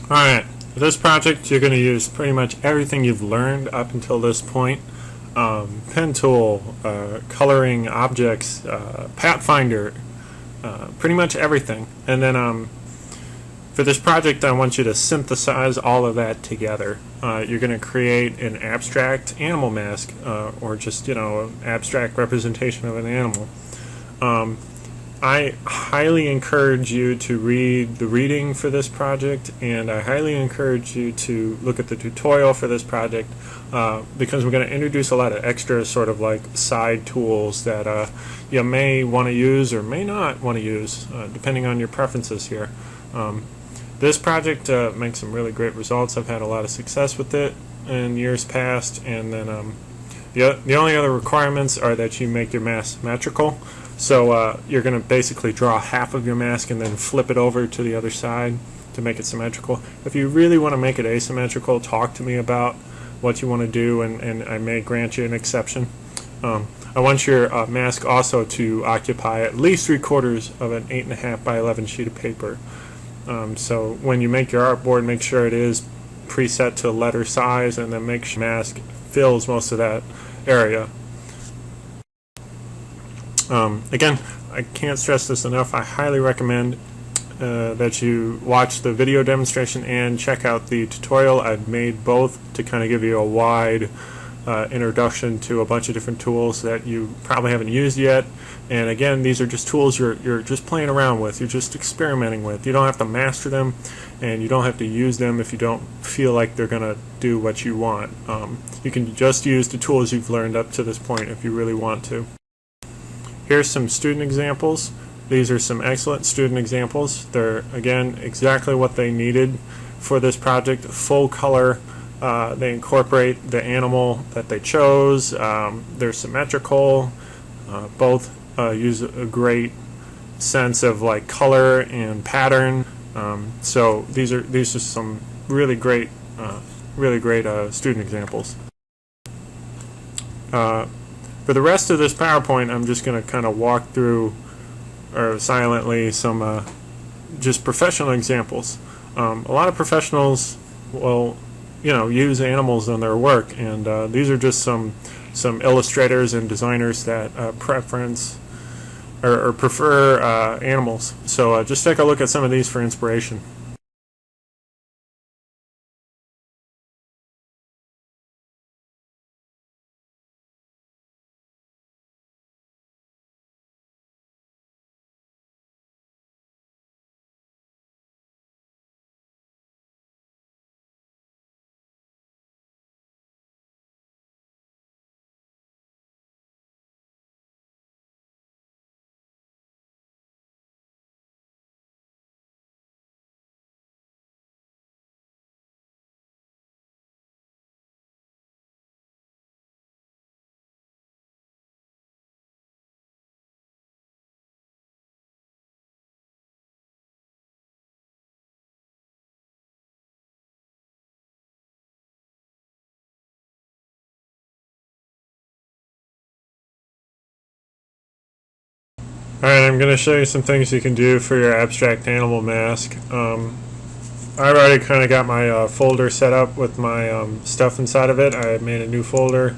Alright, for this project you're going to use pretty much everything you've learned up until this point. Pen tool, coloring objects, Pathfinder, pretty much everything. And then for this project I want you to synthesize all of that together. You're going to create an abstract animal mask, or just, an abstract representation of an animal. I highly encourage you to read the reading for this project, and I highly encourage you to look at the tutorial for this project, because we're going to introduce a lot of extra sort of like side tools that you may want to use or may not want to use, depending on your preferences here. This project makes some really great results. I've had a lot of success with it in years past, and then the only other requirements are that you make your mask symmetrical. So you're going to basically draw half of your mask and then flip it over to the other side to make it symmetrical. If you really want to make it asymmetrical, talk to me about what you want to do, and I may grant you an exception. I want your mask also to occupy at least 3/4 of an 8.5 by 11 sheet of paper. So when you make your artboard, make sure it is preset to letter size, and then make sure your mask fills most of that area. Again, I can't stress this enough. I highly recommend that you watch the video demonstration and check out the tutorial. I've made both to kind of give you a wide introduction to a bunch of different tools that you probably haven't used yet. And again, these are just tools you're just playing around with. You're just experimenting with. You don't have to master them, and you don't have to use them if you don't feel like they're going to do what you want. You can just use the tools you've learned up to this point if you really want to. Here's some student examples. These are some excellent student examples. They're, again, exactly what they needed for this project. Full color. They incorporate the animal that they chose. They're symmetrical. Both use a great sense of like color and pattern. So these are some really great student examples. For the rest of this PowerPoint, I'm just going to kind of walk through, or silently, some just professional examples. A lot of professionals will, use animals in their work, and these are just some illustrators and designers that preference or prefer animals. So just take a look at some of these for inspiration. Alright, I'm going to show you some things you can do for your abstract animal mask. I've already kind of got my folder set up with my stuff inside of it. I made a new folder.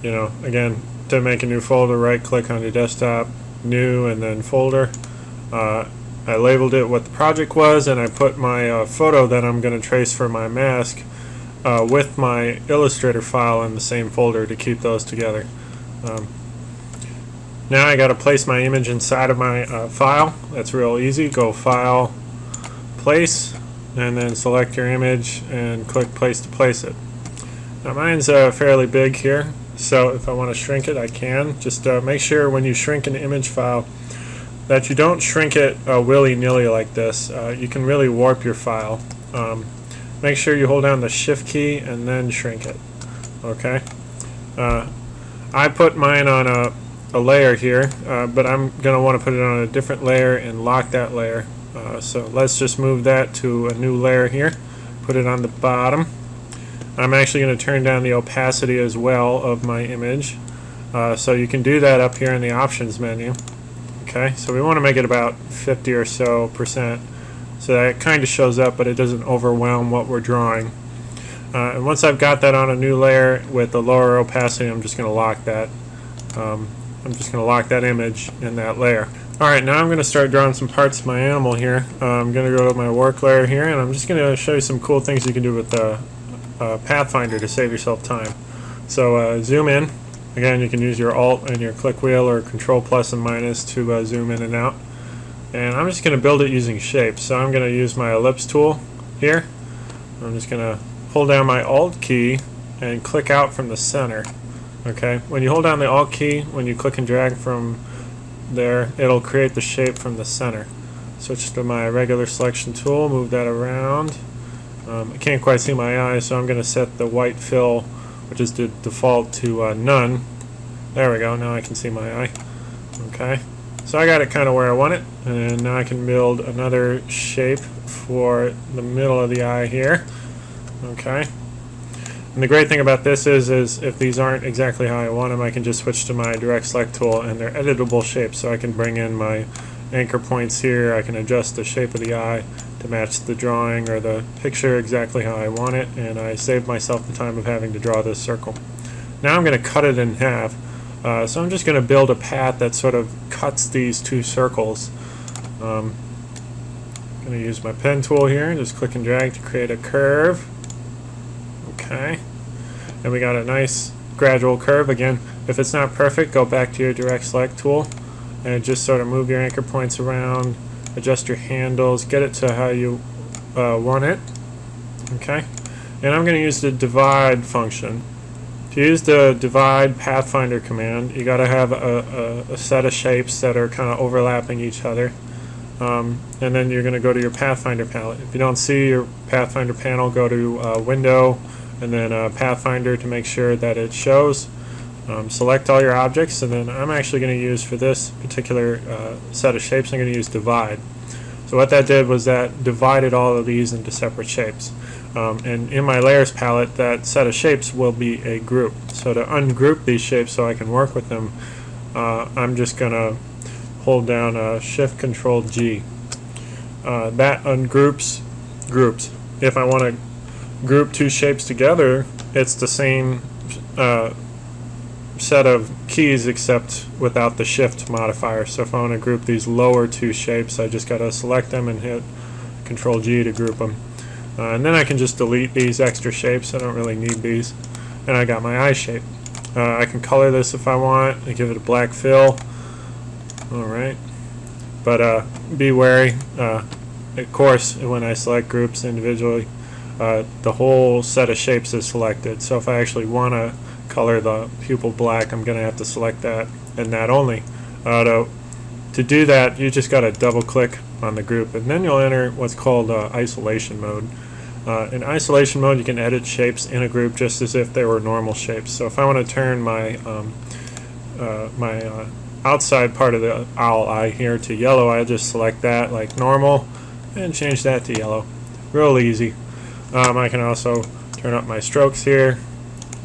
Again, to make a new folder, right click on your desktop, new, and then folder. I labeled it what the project was, and I put my photo that I'm going to trace for my mask with my Illustrator file in the same folder to keep those together. Now I got to place my image inside of my file. That's real easy. Go File, Place, and then select your image and click Place to place it. Now mine's fairly big here, so if I want to shrink it, I can. Just make sure when you shrink an image file that you don't shrink it willy-nilly like this. You can really warp your file. Make sure you hold down the Shift key and then shrink it. Okay. I put mine on a layer here, but I'm going to want to put it on a different layer and lock that layer. So let's just move that to a new layer here, put it on the bottom. I'm actually going to turn down the opacity as well of my image, so you can do that up here in the options menu. Okay, so we want to make it about 50 or so %. so that it kind of shows up, but it doesn't overwhelm what we're drawing. And once I've got that on a new layer with a lower opacity, I'm just going to lock that. I'm just going to lock that image in that layer. Alright, now I'm going to start drawing some parts of my animal here. I'm going to go to my work layer here, and I'm just going to show you some cool things you can do with Pathfinder to save yourself time. So zoom in. Again, you can use your Alt and your click wheel or Control plus and minus to zoom in and out. And I'm just going to build it using shapes. So I'm going to use my ellipse tool here. I'm just going to hold down my Alt key and click out from the center. Okay, when you hold down the Alt key, when you click and drag from there, it'll create the shape from the center. Switch to my regular selection tool, move that around. I can't quite see my eye, so I'm going to set the white fill, which is the default, to none. There we go, now I can see my eye. Okay, so I got it kind of where I want it, and now I can build another shape for the middle of the eye here. Okay. And the great thing about this is if these aren't exactly how I want them, I can just switch to my direct select tool, and they're editable shapes, so I can bring in my anchor points here. I can adjust the shape of the eye to match the drawing or the picture exactly how I want it, and I saved myself the time of having to draw this circle. Now I'm going to cut it in half, so I'm just going to build a path that sort of cuts these two circles. I'm going to use my pen tool here, just click and drag to create a curve. Okay, and we got a nice gradual curve. Again, if it's not perfect, go back to your direct select tool and just sort of move your anchor points around, adjust your handles, get it to how you want it. Okay, and I'm going to use the divide function. To use the divide Pathfinder command, you got to have a set of shapes that are kind of overlapping each other. And then you're going to go to your Pathfinder palette. If you don't see your Pathfinder panel, go to Window and then Pathfinder to make sure that it shows. Select all your objects, and then I'm actually going to use, for this particular set of shapes, I'm going to use divide. So what that did was that divided all of these into separate shapes. And in my layers palette, that set of shapes will be a group. So to ungroup these shapes so I can work with them, I'm just going to hold down Shift Control G. That ungroups groups. If I want to group two shapes together, it's the same set of keys except without the shift modifier. So if I want to group these lower two shapes, I just got to select them and hit Control G to group them. And then I can just delete these extra shapes. I don't really need these. And I got my eye shape. I can color this if I want and give it a black fill. Alright, but be wary. Of course, when I select groups individually, the whole set of shapes is selected. So if I actually want to color the pupil black, I'm going to have to select that and that only. To do that, you just got to double click on the group, and then you'll enter what's called isolation mode. In isolation mode, you can edit shapes in a group just as if they were normal shapes. So if I want to turn my outside part of the owl eye here to yellow, I just select that like normal and change that to yellow. Real easy. I can also turn up my strokes here,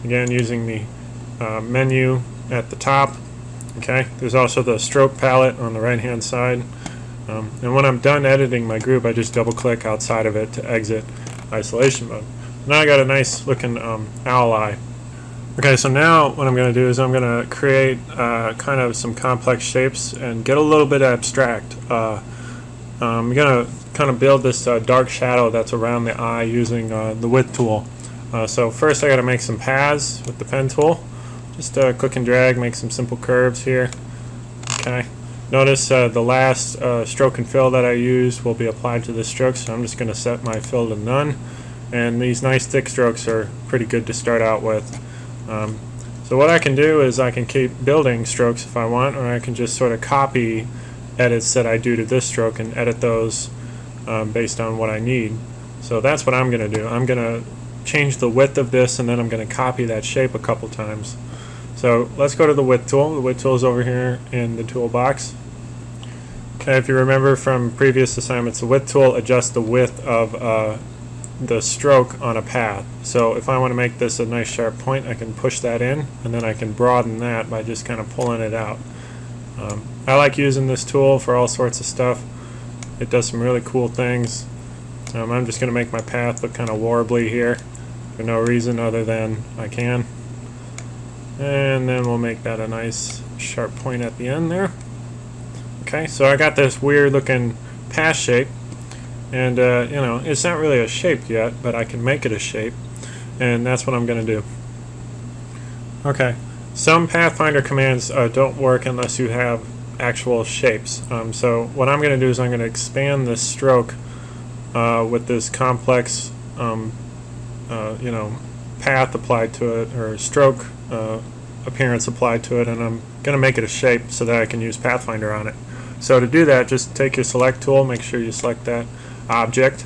again using the menu at the top. Okay, there's also the stroke palette on the right hand side, and when I'm done editing my group, I just double click outside of it to exit isolation mode. Now I got a nice looking owl eye. Okay, so now what I'm going to do is I'm going to create kind of some complex shapes and get a little bit abstract. I'm going to kind of build this dark shadow that's around the eye using the width tool. So first I got to make some paths with the pen tool. Just click and drag, make some simple curves here. Okay. Notice the last stroke and fill that I used will be applied to this stroke, so I'm just going to set my fill to none. And these nice thick strokes are pretty good to start out with. So what I can do is I can keep building strokes if I want, or I can just sort of copy edits that I do to this stroke and edit those based on what I need. So that's what I'm going to do. I'm going to change the width of this, and then I'm going to copy that shape a couple times. So let's go to the width tool. The width tool is over here in the toolbox. Okay, if you remember from previous assignments, the width tool adjusts the width of the stroke on a path. So if I want to make this a nice sharp point, I can push that in, and then I can broaden that by just kind of pulling it out. I like using this tool for all sorts of stuff. It does some really cool things. I'm just going to make my path look kind of warbly here for no reason other than I can. And then we'll make that a nice sharp point at the end there. Okay, so I got this weird looking path shape, and you know, it's not really a shape yet, but I can make it a shape, and that's what I'm going to do. Okay, some Pathfinder commands don't work unless you have actual shapes. So what I'm going to do is I'm going to expand this stroke with this complex you know, path applied to it, or stroke appearance applied to it, and I'm going to make it a shape so that I can use Pathfinder on it. So to do that, just take your select tool, make sure you select that object,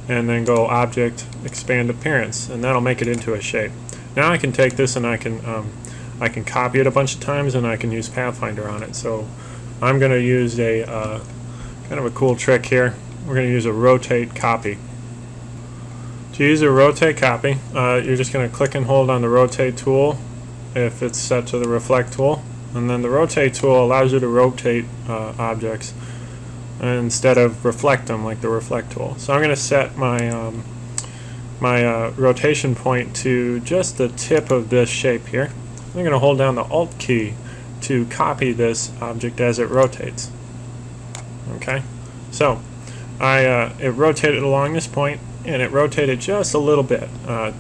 and then go Object, Expand Appearance, and that'll make it into a shape. Now I can take this and I can copy it a bunch of times, and I can use Pathfinder on it. So I'm going to use a kind of a cool trick here. We're going to use a rotate copy. To use a rotate copy, you're just going to click and hold on the rotate tool if it's set to the reflect tool, and then the rotate tool allows you to rotate objects instead of reflect them like the reflect tool. So I'm going to set my my rotation point to just the tip of this shape here. I'm going to hold down the Alt key to copy this object as it rotates. Okay, so it rotated along this point, and it rotated just a little bit.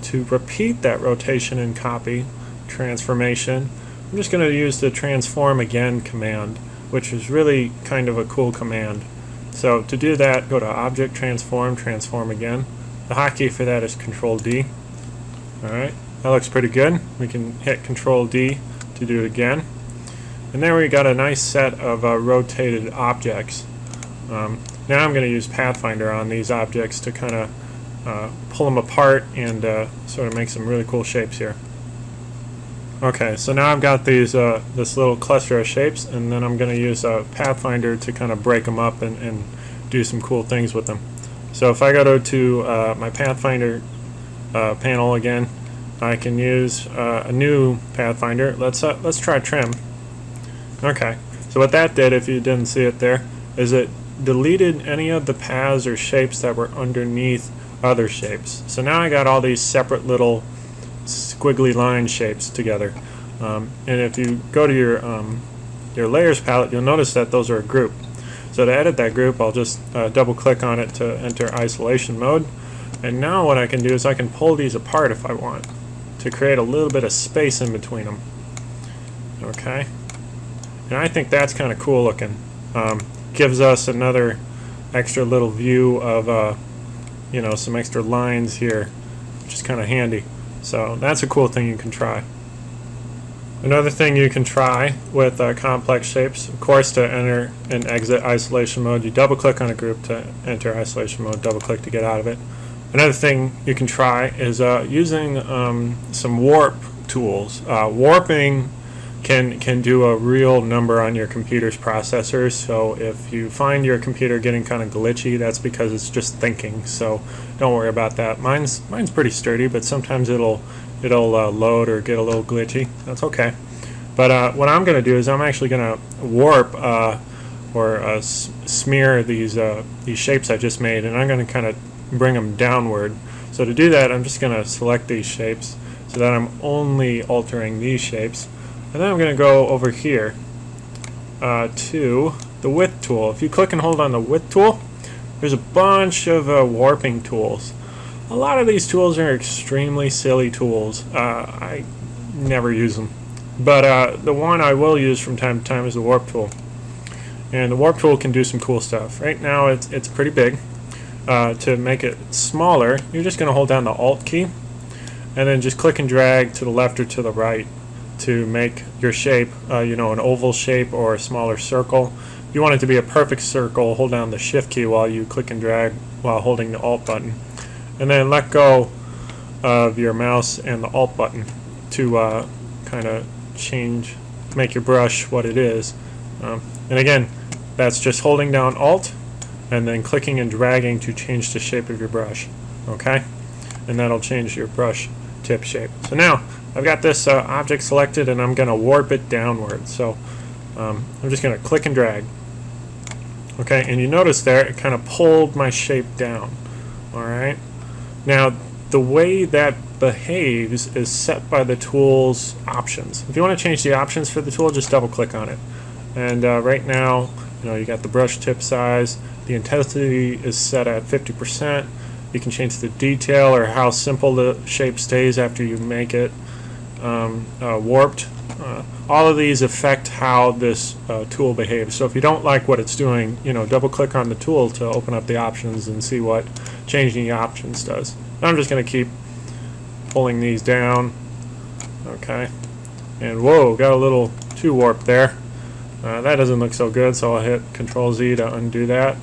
To repeat that rotation and copy transformation, I'm just going to use the transform again command, which is really kind of a cool command. So to do that, go to Object, Transform, Transform again. The hotkey for that is Control D. Alright, that looks pretty good. We can hit Control D to do it again. And there we got a nice set of rotated objects. Now I'm going to use Pathfinder on these objects to kind of pull them apart and sort of make some really cool shapes here. Okay, so now I've got these this little cluster of shapes, and then I'm going to use Pathfinder to kind of break them up and do some cool things with them. So if I go to my Pathfinder panel again, I can use a new Pathfinder. Let's try Trim. Okay, so what that did, if you didn't see it there, is it deleted any of the paths or shapes that were underneath other shapes. So now I got all these separate little squiggly line shapes together, and if you go to your layers palette, you'll notice that those are a group. So to edit that group, I'll just double click on it to enter isolation mode, and now what I can do is I can pull these apart if I want to create a little bit of space in between them. Okay, and I think that's kind of cool looking. Gives us another extra little view of you know, some extra lines here, which is kind of handy. So that's a cool thing you can try. Another thing you can try with complex shapes, of course, to enter and exit isolation mode, you double click on a group to enter isolation mode, double click to get out of it. Another thing you can try is using some warp tools. Warping can do a real number on your computer's processors, so if you find your computer getting kind of glitchy, that's because it's just thinking, so don't worry about that. Mine's pretty sturdy, but sometimes it'll load or get a little glitchy. That's okay. But what I'm going to do is I'm actually going to warp or smear these shapes I just made, and I'm going to kind of bring them downward. So to do that, I'm just going to select these shapes so that I'm only altering these shapes. And then I'm going to go over here to the width tool. If you click and hold on the width tool, there's a bunch of warping tools. A lot of these tools are extremely silly tools. I never use them. But the one I will use from time to time is the warp tool. And the warp tool can do some cool stuff. Right now it's pretty big. To make it smaller, you're just going to hold down the Alt key and then just click and drag to the left or to the right to make your shape, you know, an oval shape or a smaller circle. If you want it to be a perfect circle, hold down the Shift key while you click and drag while holding the Alt button. And then let go of your mouse and the Alt button to kind of make your brush what it is. And again, that's just holding down Alt and then clicking and dragging to change the shape of your brush. Okay? And that'll change your brush tip shape. So now I've got this object selected, and I'm going to warp it downward. So I'm just going to click and drag. Okay, and you notice there it kind of pulled my shape down. Alright, now the way that behaves is set by the tool's options. If you want to change the options for the tool, just double click on it. And right now, you got the brush tip size, the intensity is set at 50%. You can change the detail or how simple the shape stays after you make it warped. All of these affect how this tool behaves. So if you don't like what it's doing, double click on the tool to open up the options and see what changing the options does. I'm just going to keep pulling these down. Okay, and whoa, got a little too warped there. That doesn't look so good, so I'll hit Control Z to undo that.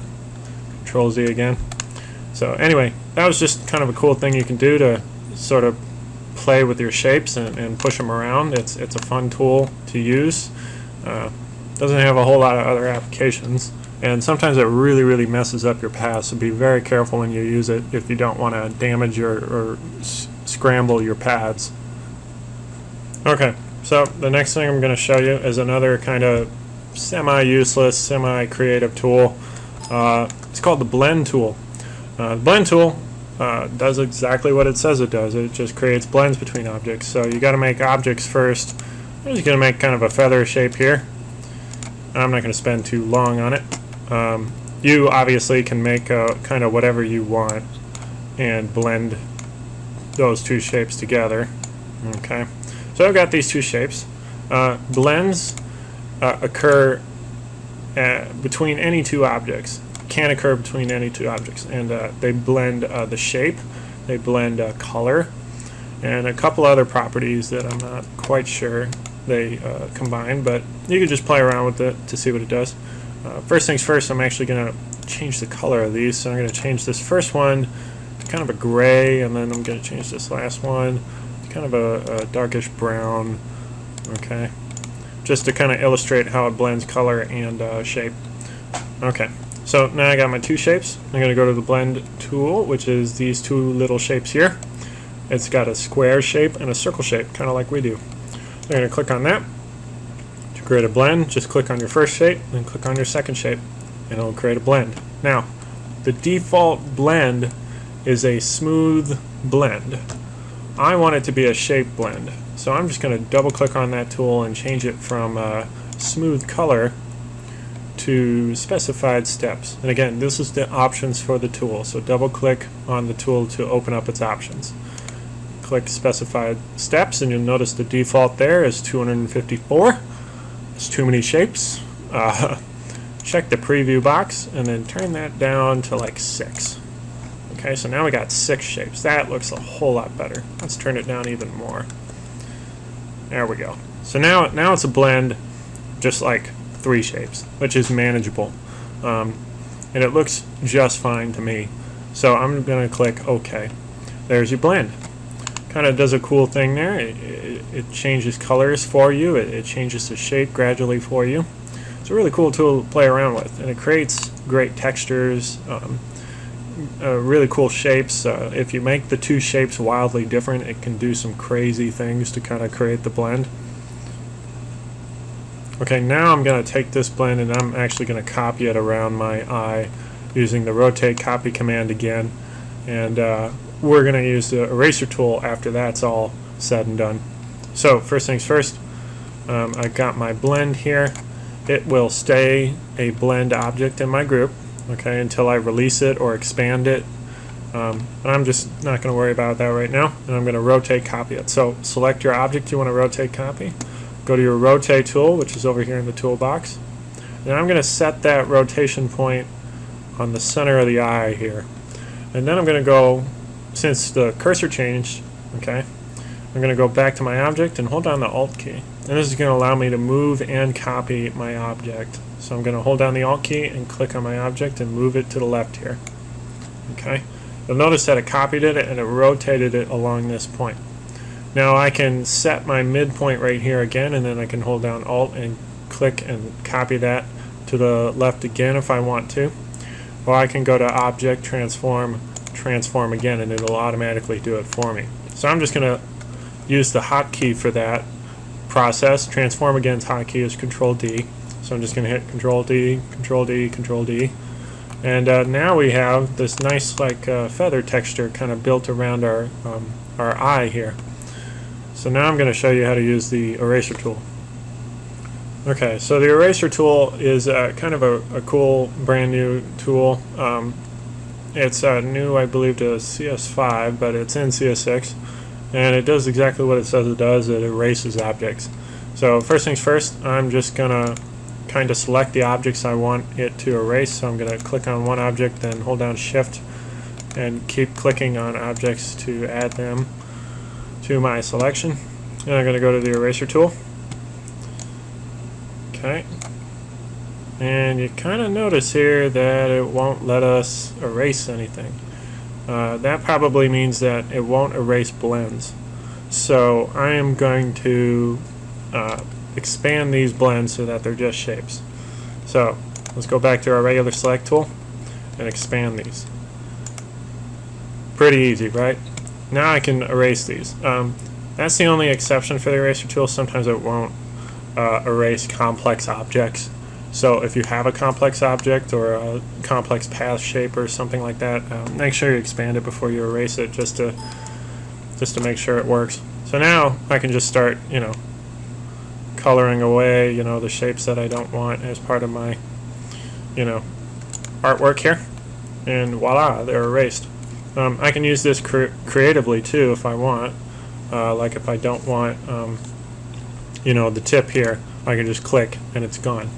Control Z again. So anyway, that was just kind of a cool thing you can do to sort of play with your shapes and push them around. It's a fun tool to use. Doesn't have a whole lot of other applications, and sometimes it really messes up your path, so be very careful when you use it if you don't want to damage or scramble your paths. Okay, so the next thing I'm going to show you is another kind of semi-useless, semi-creative tool. It's called the blend tool. The blend tool does exactly what it says it does. It just creates blends between objects. So you got to make objects first. I'm just going to make kind of a feather shape here. I'm not going to spend too long on it. You obviously can make kind of whatever you want and blend those two shapes together. Okay, so I've got these two shapes. Blends occur between any two objects. Can occur between any two objects, and they blend the shape, they blend color, and a couple other properties that I'm not quite sure they combine, but you can just play around with it to see what it does. First things first, I'm actually going to change the color of these, so I'm going to change this first one to kind of a gray, and then I'm going to change this last one to kind of a darkish brown, okay, just to kind of illustrate how it blends color and shape. Okay. So now I got my two shapes. I'm going to go to the blend tool, which is these two little shapes here. It's got a square shape and a circle shape, kind of like we do. I'm going to click on that. To create a blend, just click on your first shape, then click on your second shape, and it'll create a blend. Now, the default blend is a smooth blend. I want it to be a shape blend. So I'm just going to double click on that tool and change it from smooth color to specified steps. And again, this is the options for the tool, so double click on the tool to open up its options. Click specified steps, and you'll notice the default there is 254. It's too many shapes. Check the preview box and then turn that down to like 6. Okay, so now we got 6 shapes. That looks a whole lot better. Let's turn it down even more. There we go. So now it's a blend just like 3 shapes, which is manageable, and it looks just fine to me. So I'm going to click OK. There's your blend. Kind of does a cool thing there. It changes colors for you. It changes the shape gradually for you. It's a really cool tool to play around with, and it creates great textures, really cool shapes. If you make the two shapes wildly different, it can do some crazy things to kind of create the blend. Okay, now I'm going to take this blend and I'm actually going to copy it around my eye using the rotate copy command again, and we're going to use the eraser tool after that's all said and done. So first things first, I got my blend here. It will stay a blend object in my group, okay, until I release it or expand it, but I'm just not going to worry about that right now, and I'm going to rotate copy it. So select your object you want to rotate copy. Go to your rotate tool, which is over here in the toolbox. And I'm going to set that rotation point on the center of the eye here. And then I'm going to go, since the cursor changed, okay, I'm going to go back to my object and hold down the Alt key. And this is going to allow me to move and copy my object. So I'm going to hold down the Alt key and click on my object and move it to the left here. Okay. You'll notice that it copied it and it rotated it along this point. Now I can set my midpoint right here again, and then I can hold down Alt and click and copy that to the left again if I want to. Or I can go to Object, Transform, Transform again, and it'll automatically do it for me. So I'm just going to use the hotkey for that process. Transform again's hotkey is Control D. So I'm just going to hit Control D, Control D, Control D. And now we have this nice feather texture kind of built around our eye here. So now I'm going to show you how to use the eraser tool. Okay, so the eraser tool is kind of a cool brand new tool. It's new, I believe, to CS5, but it's in CS6, and it does exactly what it says it does. It erases objects. So first things first, I'm just gonna kind of select the objects I want it to erase. So I'm gonna click on one object, then hold down Shift and keep clicking on objects to add them to my selection. And I'm gonna go to the eraser tool. Okay. And you kind of notice here that it won't let us erase anything. That probably means that it won't erase blends. So I am going to expand these blends so that they're just shapes. So let's go back to our regular select tool and expand these. Pretty easy, right? Now I can erase these. That's the only exception for the eraser tool. Sometimes it won't erase complex objects. So if you have a complex object or a complex path shape or something like that, make sure you expand it before you erase it, just to make sure it works. So now I can just start, coloring away, the shapes that I don't want as part of my, artwork here, and voila, they're erased. I can use this creatively too if I want. Like if I don't want, the tip here, I can just click and it's gone.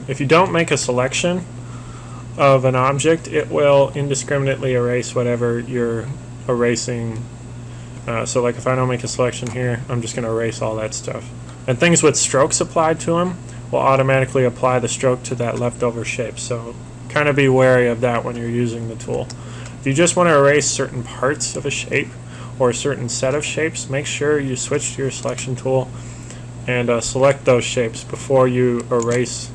If you don't make a selection of an object, it will indiscriminately erase whatever you're erasing. So like if I don't make a selection here, I'm just going to erase all that stuff. And things with strokes applied to them will automatically apply the stroke to that leftover shape. So kind of be wary of that when you're using the tool. If you just want to erase certain parts of a shape or a certain set of shapes, make sure you switch to your selection tool and select those shapes before you erase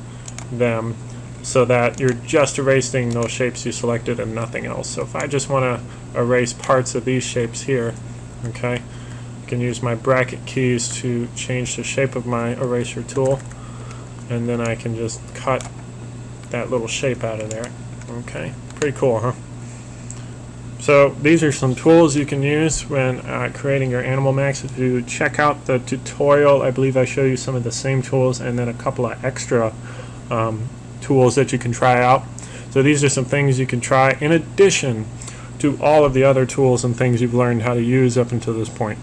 them, so that you're just erasing those shapes you selected and nothing else. So if I just want to erase parts of these shapes here, okay, I can use my bracket keys to change the shape of my eraser tool, and then I can just cut that little shape out of there. Okay, pretty cool, huh? So these are some tools you can use when creating your animal max. If you check out the tutorial, I believe I show you some of the same tools and then a couple of extra tools that you can try out. So these are some things you can try in addition to all of the other tools and things you've learned how to use up until this point.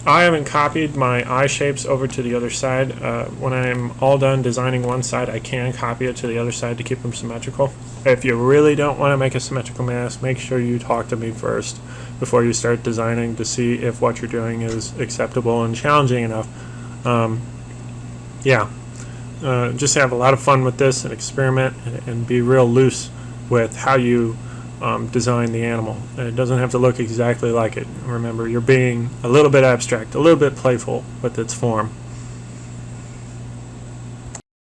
I haven't copied my eye shapes over to the other side. When I'm all done designing one side, I can copy it to the other side to keep them symmetrical. If you really don't want to make a symmetrical mask, make sure you talk to me first before you start designing to see if what you're doing is acceptable and challenging enough. Just have a lot of fun with this and experiment and be real loose with how you design the animal. And it doesn't have to look exactly like it. Remember, you're being a little bit abstract, a little bit playful with its form.